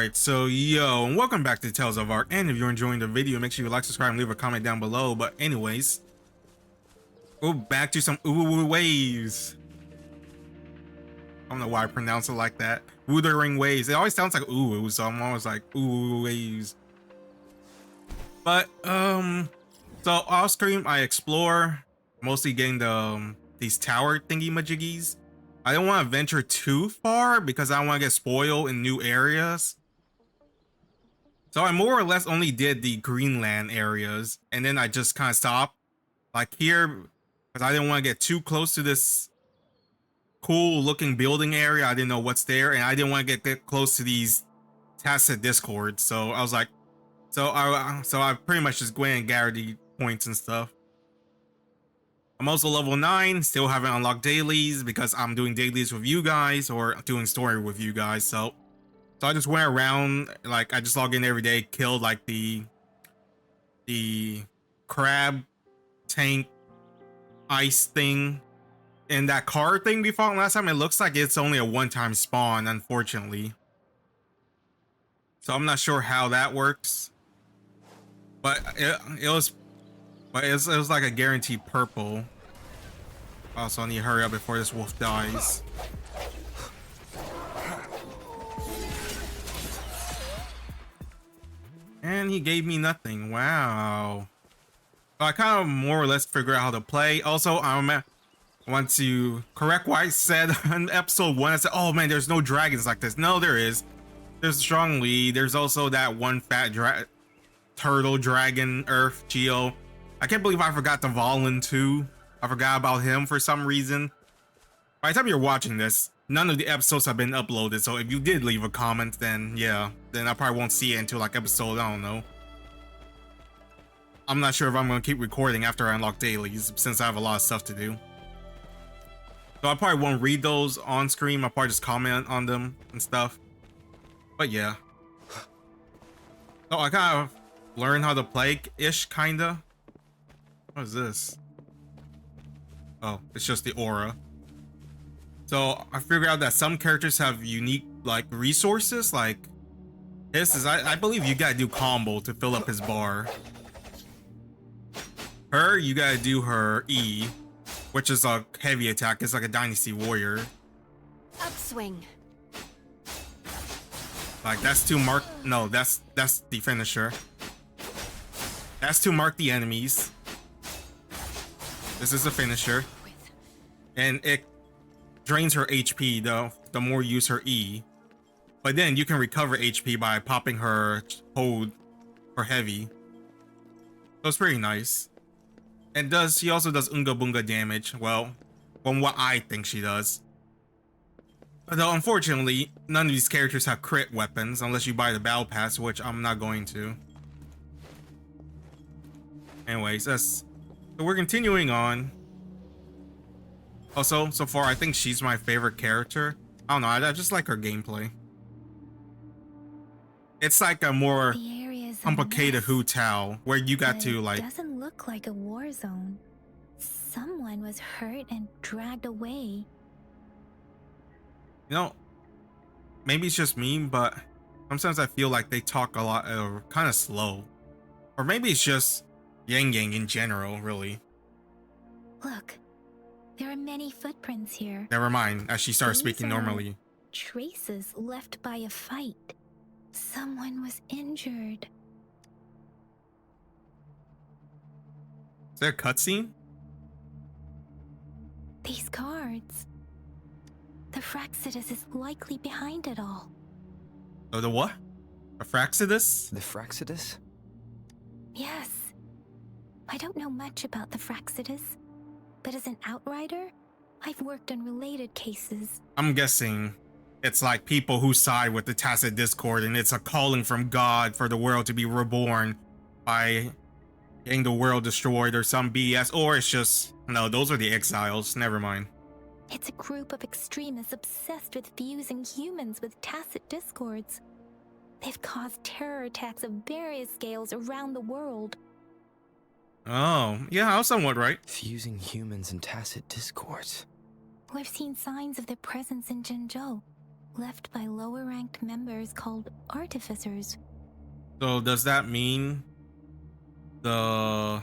Alright, so yo, and welcome back to Tales of Arc, and if you're enjoying the video, make sure you like, subscribe, and leave a comment down below. But anyways, go back to some waves. I don't know why I pronounce it like that. Wuthering waves. It always sounds like ooh, so I'm always like ooh waves. But so off screen I explore, mostly getting the these tower thingy majiggies. I don't want to venture too far because I don't want to get spoiled in new areas. So I more or less only did the Greenland areas, and then I just kind of stopped. Like here, because I didn't want to get too close to this cool looking building area. I didn't know what's there, and I didn't want to get close to these tacit discords. So I was like, so I pretty much just went and gathered the points and stuff. I'm also level 9, still haven't unlocked dailies because I'm doing dailies with you guys or doing story with you guys. So I just went around, like I just log in every day, killed like the crab tank ice thing and that car thing we fought last time. It looks like it's only a one-time spawn, unfortunately. So I'm not sure how that works. But it was like a guaranteed purple. Also, I need to hurry up before this wolf dies. And he gave me nothing. Wow. So I kind of more or less figure out how to play. Also, I want to correct what I said in episode 1. I said, oh man, there's no dragons like this. No, there is. There's strong lead. There's also that one fat turtle dragon earth geo. I can't believe I forgot the Valen too. I forgot about him for some reason. By the time you're watching this, none of the episodes have been uploaded, so if you did leave a comment, then yeah, then I probably won't see it until like episode, I don't know. I'm not sure if I'm gonna keep recording after I unlock dailies, since I have a lot of stuff to do. So I probably won't read those on screen, I'll probably just comment on them and stuff. But yeah. So I kind of learned how to play-ish, kinda. What is this? Oh, it's just the aura. So I figured out that some characters have unique like resources. Like this is, I believe you gotta do combo to fill up his bar. Her, you gotta do her E, which is a heavy attack. It's like a dynasty warrior. Upswing. Like that's to mark. No, that's the finisher. That's to mark the enemies. This is a finisher, and it drains her HP though the more you use her E. But then you can recover HP by popping her hold for heavy. So it's pretty nice. And she also does Unga Bunga damage. Well, from what I think she does. Though unfortunately, none of these characters have crit weapons unless you buy the battle pass, which I'm not going to. Anyways, so we're continuing on. Also, so far, I think she's my favorite character. I don't know, I just like her gameplay. It's like a more complicated Hu Tao, where you got to like... It doesn't look like a war zone. Someone was hurt and dragged away. You know, maybe it's just me, but sometimes I feel like they talk a lot, kind of slow. Or maybe it's just Yangyang in general, really. Look, there are many footprints here. Never mind, as she starts speaking normally. Traces left by a fight. Someone was injured. Is there a cutscene? These cards. The Fraxidus is likely behind it all. Oh, the what? A Fraxidus? The Fraxidus? Yes. I don't know much about the Fraxidus, but as an outrider, I've worked on related cases. I'm guessing it's like people who side with the tacit discord, and it's a calling from God for the world to be reborn by getting the world destroyed or some BS, or it's just, no, those are the exiles, never mind. It's a group of extremists obsessed with fusing humans with tacit discords. They've caused terror attacks of various scales around the world. Oh, yeah, I was somewhat right. Fusing humans and tacit discords. We've seen signs of their presence in Jinzhou. left by lower-ranked members called artificers. So does that mean that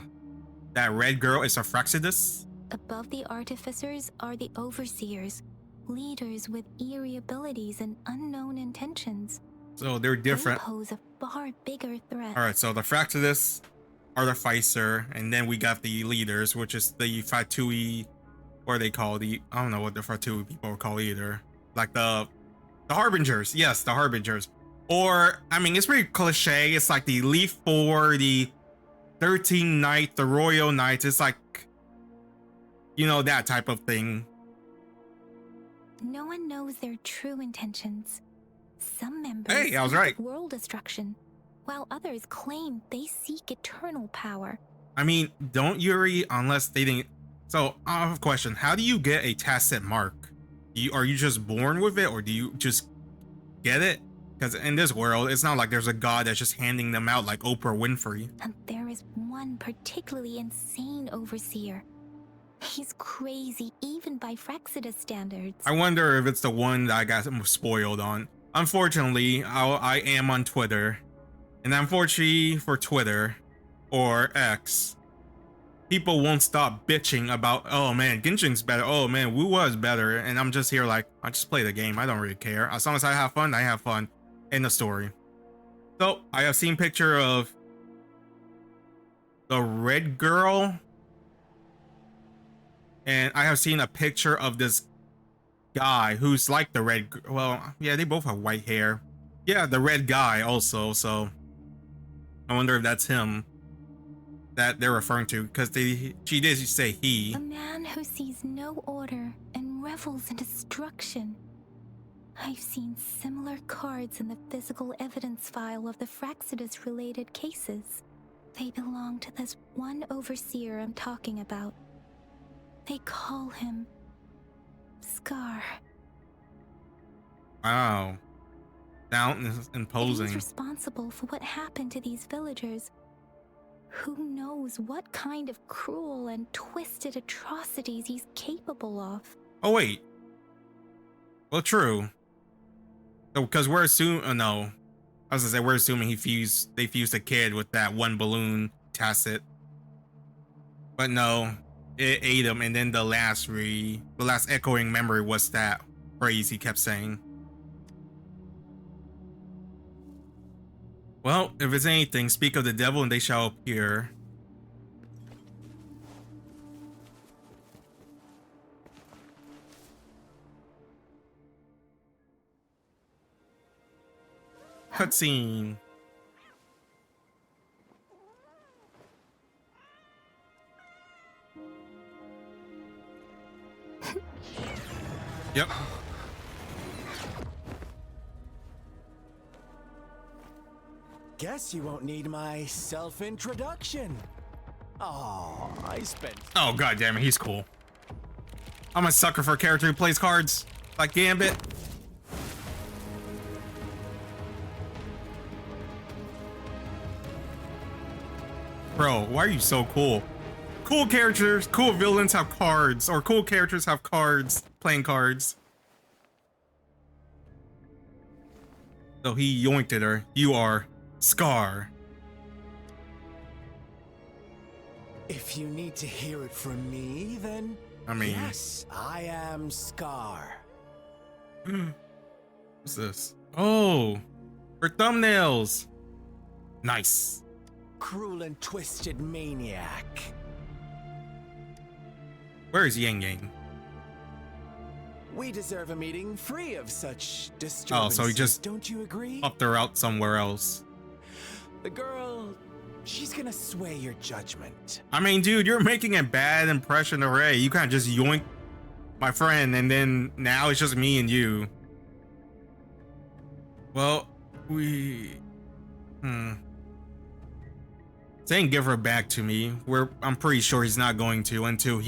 red girl is a Fraxidus? Above the artificers are the overseers, leaders with eerie abilities and unknown intentions. So they're different. They pose a far bigger threat. All right, so the Fraxidus are the Ficer, and then we got the leaders, which is the Fatui, or they call the, I don't know what the Fatui people call either. Like the Harbingers. Yes, the Harbingers. Or, I mean, it's pretty cliche. It's like the Leaf 4, the 13 Knight, the Royal Knights. It's like, you know, that type of thing. No one knows their true intentions. Some members Hey, I was right. seek world destruction, while others claim they seek eternal power. I mean, don't Yuri, unless they didn't. So, I have a question. How do you get a tacit mark? Are you just born with it, or do you just get it? Because in this world, it's not like there's a god that's just handing them out like Oprah Winfrey. And there is one particularly insane overseer. He's crazy even by Fraxidus standards. I wonder if it's the one that I got spoiled on. Unfortunately, I am on Twitter. And unfortunately for Twitter, or X, people won't stop bitching about, oh man, Genshin's better, oh man, Wuwa is better. And I'm just here like, I just play the game, I don't really care. As long as I have fun, I have fun. End of story. So, I have seen picture of the red girl. And I have seen a picture of this guy who's like the red, well, yeah, they both have white hair. Yeah, the red guy also, so I wonder if that's him that they're referring to, because she did say he. A man who sees no order and revels in destruction. I've seen similar cards in the physical evidence file of the Fraxidus related cases. They belong to this one overseer I'm talking about. They call him Scar. Wow. Down and imposing. He's responsible for what happened to these villagers. Who knows what kind of cruel and twisted atrocities he's capable of. Oh wait. Well, true. So, because we're assuming, no. I was gonna say, we're assuming they fused a kid with that one balloon tacit. But no. It ate him, and then the last echoing memory was that phrase he kept saying. Well, if it's anything, speak of the devil and they shall appear. Cutscene. Yep. Guess you won't need my self-introduction. Oh, I spent... Oh, god damn it, he's cool. I'm a sucker for a character who plays cards. Like Gambit. Bro, why are you so cool? Cool characters, cool villains have cards, or cool characters have cards, playing cards. So he yoinked at her. You are Scar. If you need to hear it from me, then I mean, yes, I am Scar. What's this? Oh, her thumbnails. Nice. Cruel and twisted maniac. Where is Yangyang? We deserve a meeting free of such disturbances. Oh, so he just don't you agree? upped her out somewhere else. The girl, she's gonna sway your judgment. I mean, dude, you're making a bad impression already. You can't just yoink my friend and then now it's just me and you. Well, saying give her back to me, I'm pretty sure he's not going to until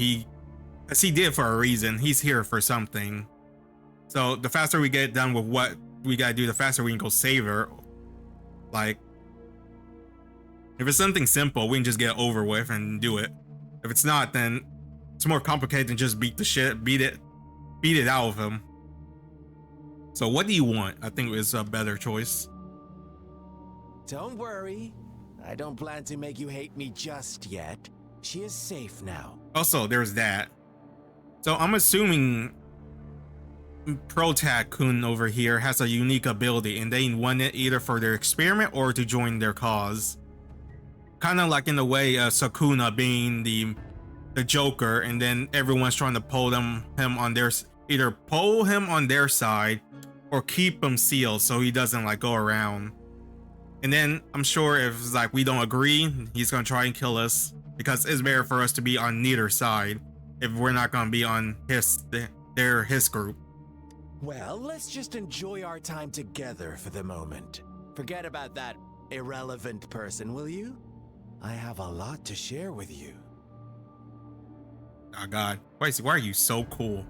as he did for a reason. He's here for something. So the faster we get done with what we gotta do, the faster we can go save her. Like, if it's something simple, we can just get it over with and do it. If it's not, then it's more complicated than just beat it out of him. So what do you want? I think is a better choice. Don't worry. I don't plan to make you hate me just yet. She is safe now. Also, there's that. So I'm assuming Protag-kun over here has a unique ability and they want it either for their experiment or to join their cause. Kind of like in the way of Sukuna being the Joker, and then everyone's trying to pull him on their, either pull him on their side or keep him sealed so he doesn't like go around. And then I'm sure if like we don't agree, he's gonna try and kill us, because it's better for us to be on neither side if we're not gonna be on his group. Well, let's just enjoy our time together for the moment. Forget about that irrelevant person, will you? I have a lot to share with you. Oh god, why are you so cool?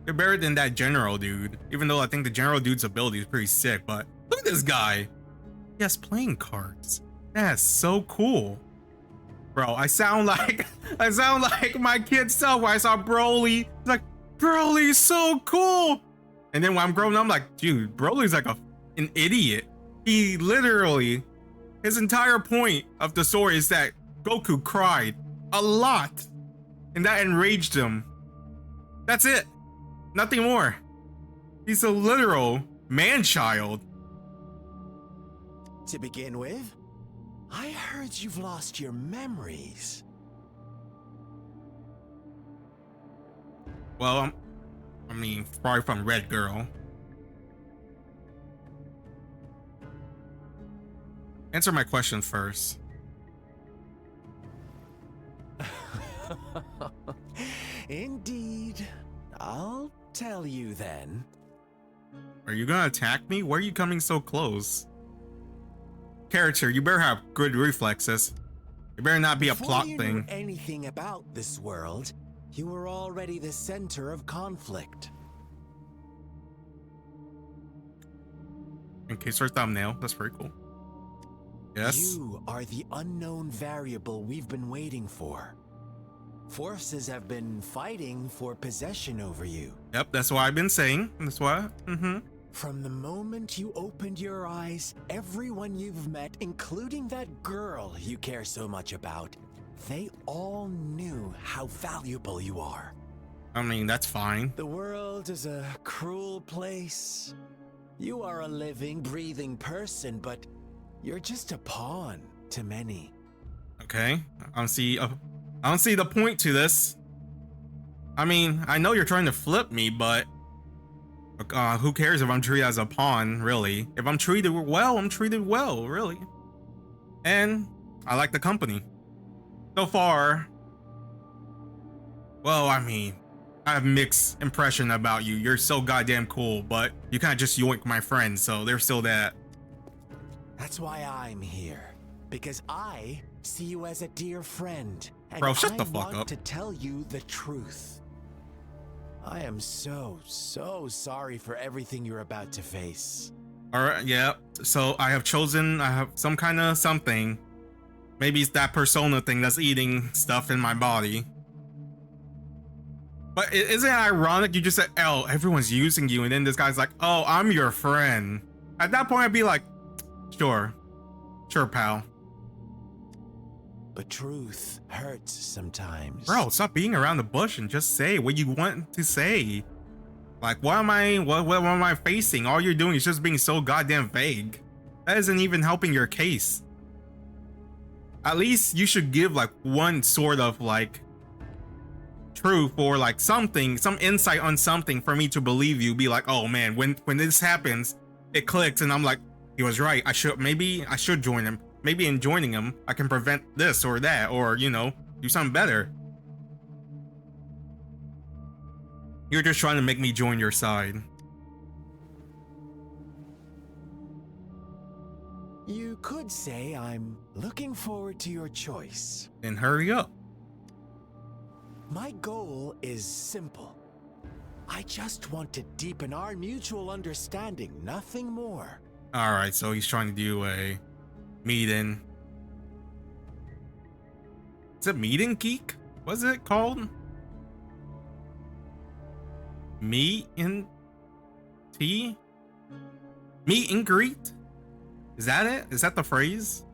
You're better than that general dude, even though I think the general dude's ability is pretty sick. But look at this guy. He has playing cards. That's so cool. Bro, I sound like my kid self when I saw Broly. It's like, Broly's so cool. And then when I'm growing up, I'm like, dude, Broly's like an idiot. He literally, his entire point of the story is that Goku cried a lot, and that enraged him. That's it. Nothing more. He's a literal man-child. To begin with, I heard you've lost your memories. Well, I mean, probably from Red Girl. Answer my question first. Indeed. I'll tell you then. Are you gonna attack me? Why are you coming so close? Character, you better have good reflexes. It better not be a plot Before you thing. knew anything about this world, you were already the center of conflict. In case for thumbnail, that's pretty cool. Yes. You are the unknown variable we've been waiting for. Forces have been fighting for possession over you. Yep, that's what I've been saying. That's why. From the moment you opened your eyes, everyone you've met, including that girl you care so much about, they all knew how valuable you are. I mean, that's fine. The world is a cruel place. You are a living, breathing person, but you're just a pawn to many. Okay, I don't see the point to this. I mean, I know you're trying to flip me, but who cares if I'm treated as a pawn, really? If I'm treated well, I'm treated well, really. And I like the company. So far, well, I mean, I have mixed impression about you. You're so goddamn cool, but you kind of just yoink my friends, so there's still that. That's why I'm here. Because I see you as a dear friend. And Bro, shut the fuck I want up. to tell you the truth. I am so sorry for everything you're about to face. Alright, yeah. So I have some kind of something. Maybe it's that persona thing that's eating stuff in my body. But isn't it ironic? You just said, "Oh, everyone's using you," and then this guy's like, "Oh, I'm your friend." At that point, I'd be like, sure, pal. But truth hurts sometimes. Bro, stop being around the bush and just say what you want to say. Like, what am I facing? All you're doing is just being so goddamn vague. That isn't even helping your case. At least you should give like one sort of like truth or like something, some insight on something for me to believe you. Be like, oh man, when this happens, it clicks and I'm like, he was right. Maybe I should join him. Maybe in joining him, I can prevent this or that, or, you know, do something better. You're just trying to make me join your side. You could say I'm looking forward to your choice. Then hurry up. My goal is simple. I just want to deepen our mutual understanding, nothing more. Alright, so he's trying to do a meet-in. Is it meet-in geek? What's it called? Meet-in? tea? Meet and greet? Is that it? Is that the phrase?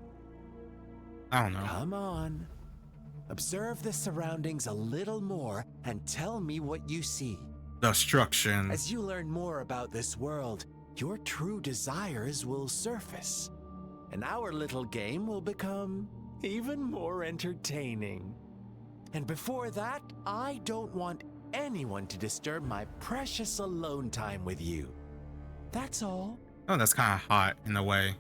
I don't know. Come on. Observe the surroundings a little more and tell me what you see. Destruction. As you learn more about this world, your true desires will surface, and our little game will become even more entertaining. And before that, I don't want anyone to disturb my precious alone time with you. That's all. Oh, that's kind of hot in a way.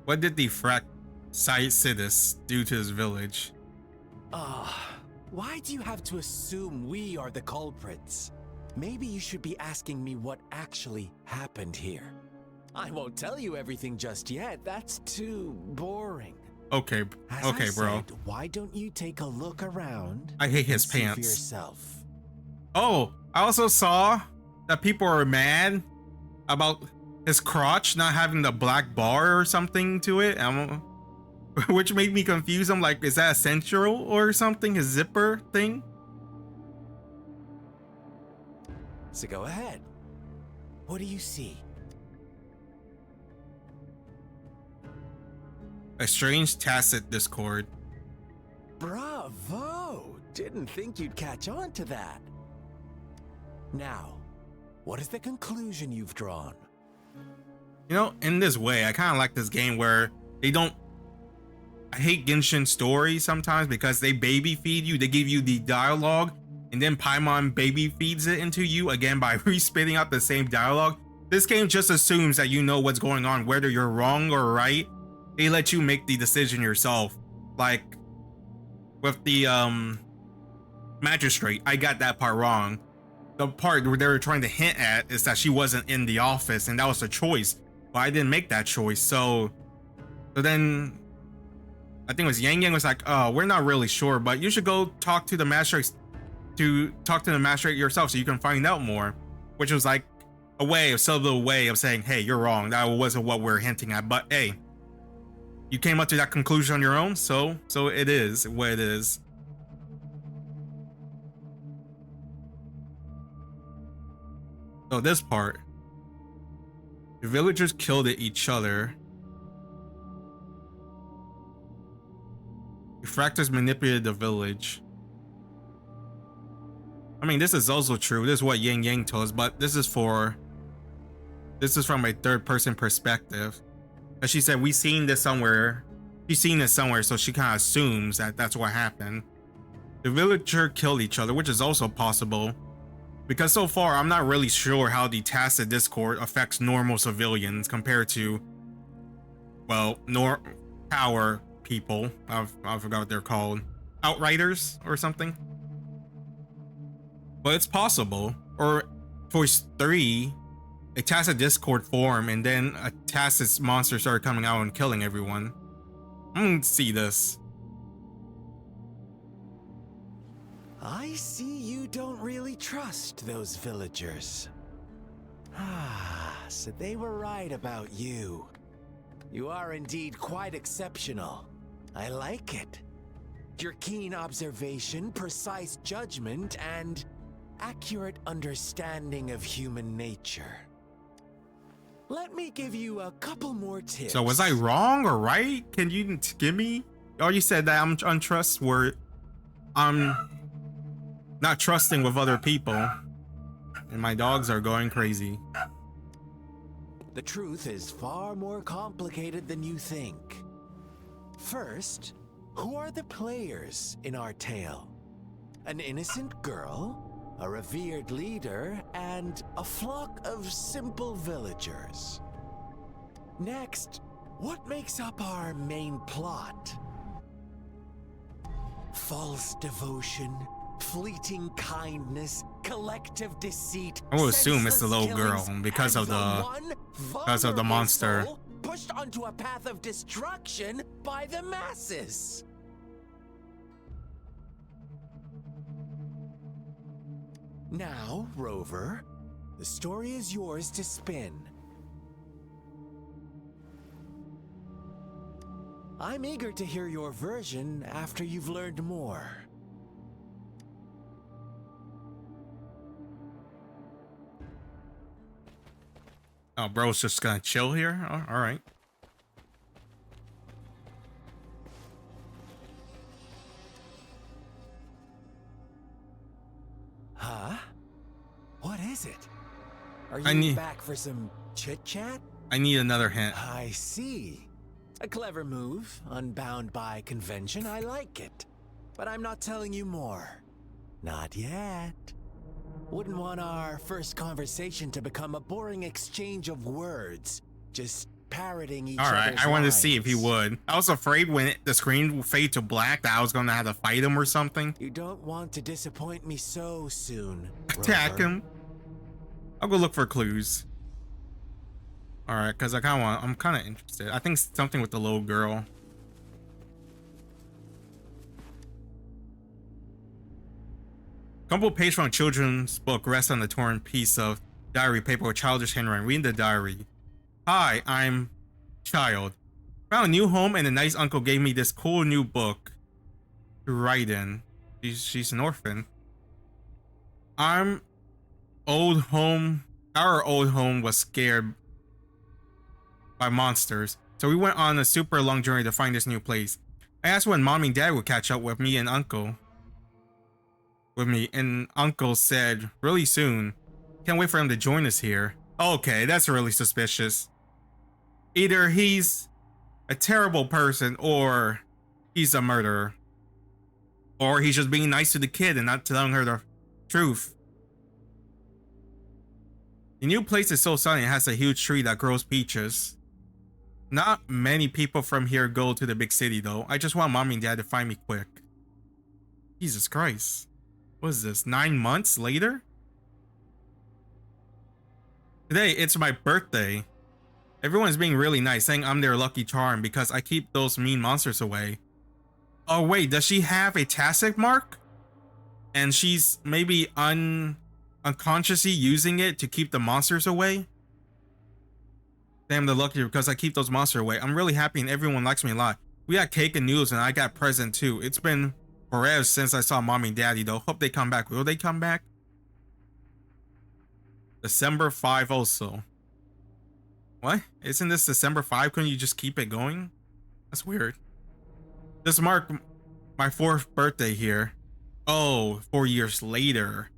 What did the Fraxidus do to his village? Why do you have to assume we are the culprits? Maybe you should be asking me what actually happened here. I won't tell you everything just yet. That's too boring. Okay, As okay, I bro. said, why don't you take a look around? I hate his and see for pants. yourself. Oh, I also saw that people are mad about his crotch not having the black bar or something to it, which made me confused. I'm like, is that a central or something? His zipper thing? So go ahead. What do you see? A strange tacit discord. Bravo! Didn't think you'd catch on to that. Now, what is the conclusion you've drawn? You know, in this way, I kind of like this game where they don't. I hate Genshin stories sometimes because they baby feed you. They give you the dialogue, and then Paimon baby feeds it into you again by re-spitting out the same dialogue. This game just assumes that you know what's going on, whether you're wrong or right. They let you make the decision yourself. Like with the magistrate, I got that part wrong. The part where they were trying to hint at is that she wasn't in the office, and that was a choice. But I didn't make that choice. So then I think it was Yangyang was like, "Oh, we're not really sure, but you should go talk to the magistrate yourself so you can find out more." Which was like a subtle way of saying, "Hey, you're wrong. That wasn't what we're hinting at." But hey, you came up to that conclusion on your own, so it is what it is. So this part, the villagers killed each other. The Fractors manipulated the village. I mean, this is also true. This is what Yangyang told us, but this is from a third-person perspective. As she said, we've seen this somewhere. She's seen this somewhere, so she kind of assumes that that's what happened. The villager killed each other, which is also possible. Because so far, I'm not really sure how the tacit discord affects normal civilians compared to, well, power people. I forgot what they're called. Outriders or something. But it's possible. Or Voice 3, a tacit discord form, and then a tacit monster started coming out and killing everyone. I'm gonna see this. I see you don't really trust those villagers. So they were right about you. You are indeed quite exceptional. I like it. Your keen observation, precise judgment, and accurate understanding of human nature. Let me give you a couple more tips. So was I wrong or right? Can you give me? Oh, you said that I'm untrustworthy. I'm not trusting with other people. And my dogs are going crazy. The truth is far more complicated than you think. First, who are the players in our tale? An innocent girl, a revered leader, and a flock of simple villagers. Next, what makes up our main plot? False devotion, fleeting kindness, collective deceit. I will assume it's the senseless little girl killings, because and of the one the monster. vulnerable soul pushed onto a path of destruction by the masses. Now, Rover, the story is yours to spin. I'm eager to hear your version after you've learned more. Oh, bro's just gonna chill here? Oh, all right. Huh? What is it? Are I you need- back for some chit-chat? I need another hint. I see. A clever move, unbound by convention. I like it. But I'm not telling you more. Not yet. Wouldn't want our first conversation to become a boring exchange of words, just parroting each All right, other's I wanted to lines. see if he would. I was afraid when the screen would fade to black that I was gonna have to fight him or something. You don't want to disappoint me so soon. Attack Rover. him. I'll go look for clues. All right, because I'm kind of interested. I think something with the little girl. Crumpled page from a children's book rests on the torn piece of diary paper with childish handwriting. Reading the diary. Hi, I'm Child. Found a new home and a nice uncle gave me this cool new book to write in. She's an orphan. Our old home was scared by monsters, so we went on a super long journey to find this new place. I asked when Mom and Dad would catch up with me, and Uncle said really soon. Can't wait for him to join us here. Okay, that's really suspicious. Either he's a terrible person or he's a murderer. Or he's just being nice to the kid and not telling her the truth. The new place is so sunny, it has a huge tree that grows peaches. Not many people from here go to the big city though. I just want Mom and Dad to find me quick. Jesus Christ. What is this? 9 months later? Today, it's my birthday. Everyone's being really nice, saying I'm their lucky charm because I keep those mean monsters away. Oh wait, does she have a tacit mark? And she's maybe unconsciously using it to keep the monsters away? Damn, the lucky because I keep those monsters away. I'm really happy and everyone likes me a lot. We got cake and noodles and I got present too. It's been forever since I saw Mommy and Daddy though. Hope they come back. Will they come back? December 5 also. What? Isn't this December 5? Couldn't you just keep it going? That's weird. This marked my 4th birthday here. Oh, 4 years later.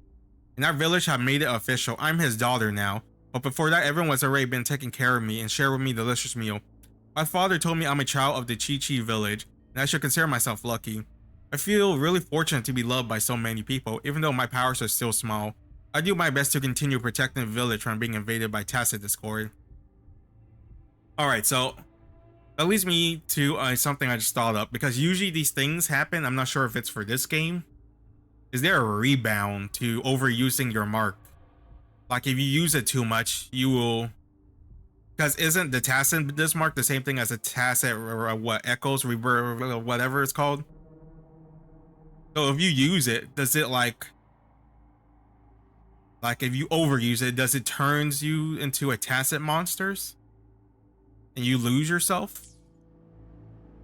In our village have made it official. I'm his daughter now. But before that, everyone was already been taking care of me and shared with me a delicious meal. My father told me I'm a child of the Chi village, and I should consider myself lucky. I feel really fortunate to be loved by so many people, even though my powers are still small. I do my best to continue protecting the village from being invaded by tacit discord. Alright, so that leads me to something I just thought up, because usually these things happen. I'm not sure if it's for this game. Is there a rebound to overusing your mark? Like if you use it too much, you will... Because isn't the tacit this mark the same thing as a tacit or what echoes, reverb, whatever it's called? So if you use it, does it like if you overuse it, does it turns you into a tacit monsters? And you lose yourself?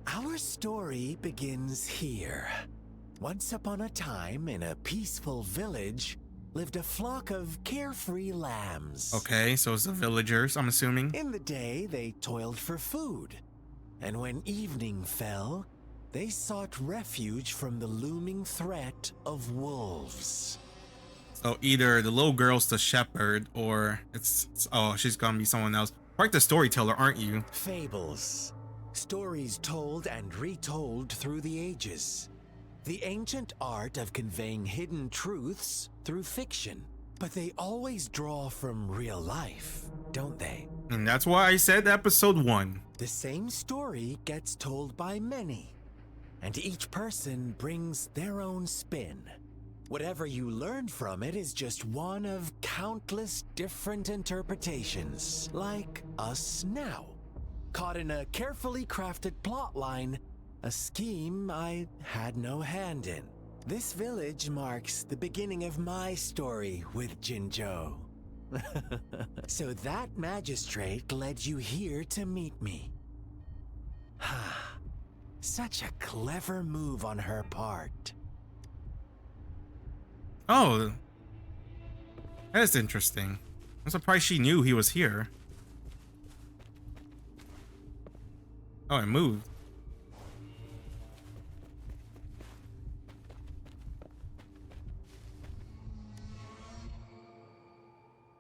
Our story begins here. Once upon a time, in a peaceful village, lived a flock of carefree lambs. Okay, so it's the villagers, I'm assuming. In the day, they toiled for food. And when evening fell, they sought refuge from the looming threat of wolves. So either the little girl's the shepherd, or it's oh, she's gonna be someone else. Quite the storyteller, aren't you? Fables. Stories told and retold through the ages. The ancient art of conveying hidden truths through fiction. But they always draw from real life, don't they? And that's why I said episode 1. The same story gets told by many, and each person brings their own spin. Whatever you learn from it is just one of countless different interpretations, like us now. Caught in a carefully crafted plotline, a scheme I had no hand in. This village marks the beginning of my story with Jinzhou. So that magistrate led you here to meet me. Such a clever move on her part. Oh, that is interesting. I'm surprised she knew he was here. Oh, it moved.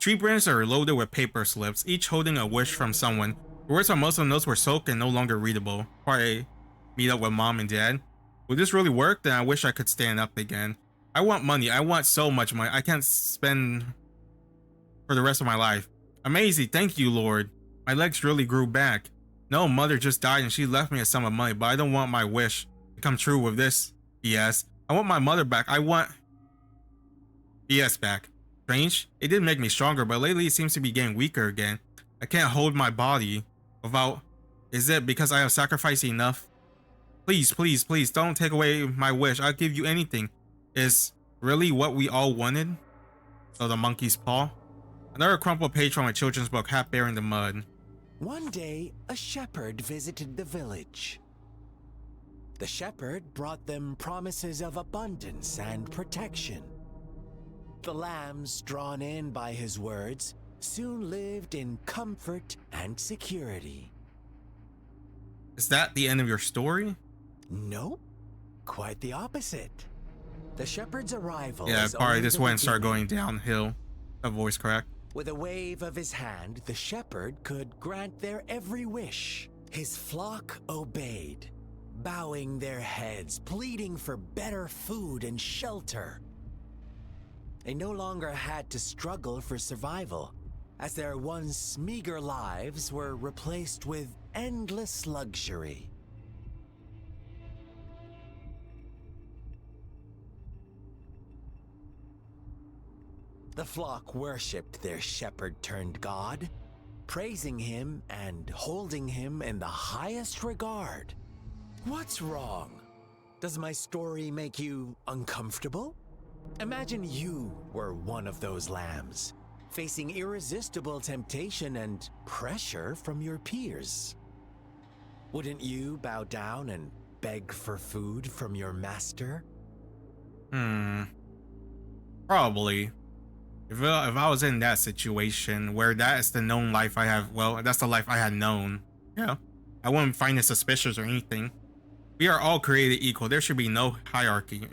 Tree branches are loaded with paper slips, each holding a wish from someone. The words on most of the notes were soaked and no longer readable. Probably meet up with mom and dad. Would this really work? Then I wish I could stand up again. I want money. I want so much money. I can't spend for the rest of my life. Amazing. Thank you, Lord. My legs really grew back. No, mother just died and she left me a sum of money, but I don't want my wish to come true with this BS. I want my mother back. I want BS back. Strange. It did make me stronger, but lately it seems to be getting weaker again. I can't hold my body without... Is it because I have sacrificed enough? Please, please, please, don't take away my wish. I'll give you anything. Is really what we all wanted? So the monkey's paw? Another crumpled page from a children's book, half buried in the mud. One day, a shepherd visited the village. The shepherd brought them promises of abundance and protection. The lambs, drawn in by his words, soon lived in comfort and security. Is that the end of your story? Nope, quite the opposite. The shepherd's arrival Yeah, is probably only this the went and started beginning. going downhill. A voice crack. With a wave of his hand, the shepherd could grant their every wish. His flock obeyed, bowing their heads, pleading for better food and shelter. They no longer had to struggle for survival, as their once meager lives were replaced with endless luxury. The flock worshipped their shepherd-turned-god, praising him and holding him in the highest regard. What's wrong? Does my story make you uncomfortable? Imagine you were one of those lambs, facing irresistible temptation and pressure from your peers. Wouldn't you bow down and beg for food from your master? Probably. If I was in that situation where that is the known life I have, well, that's the life I had known. Yeah, I wouldn't find it suspicious or anything. We are all created equal. There should be no hierarchy.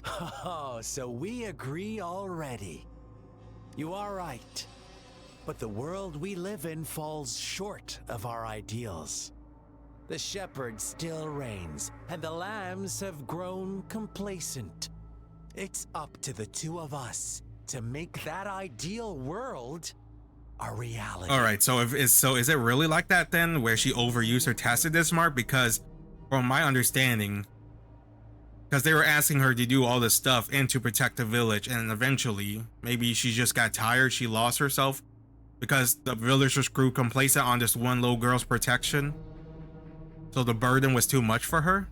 Oh, so we agree already. You are right. But the world we live in falls short of our ideals. The shepherd still reigns, and the lambs have grown complacent. It's up to the two of us to make that ideal world a reality. All right, so is it really like that then, where she overused her tacit mark? Because from my understanding, because they were asking her to do all this stuff and to protect the village, and eventually maybe she just got tired, she lost herself because the villagers grew complacent on this one little girl's protection, so the burden was too much for her.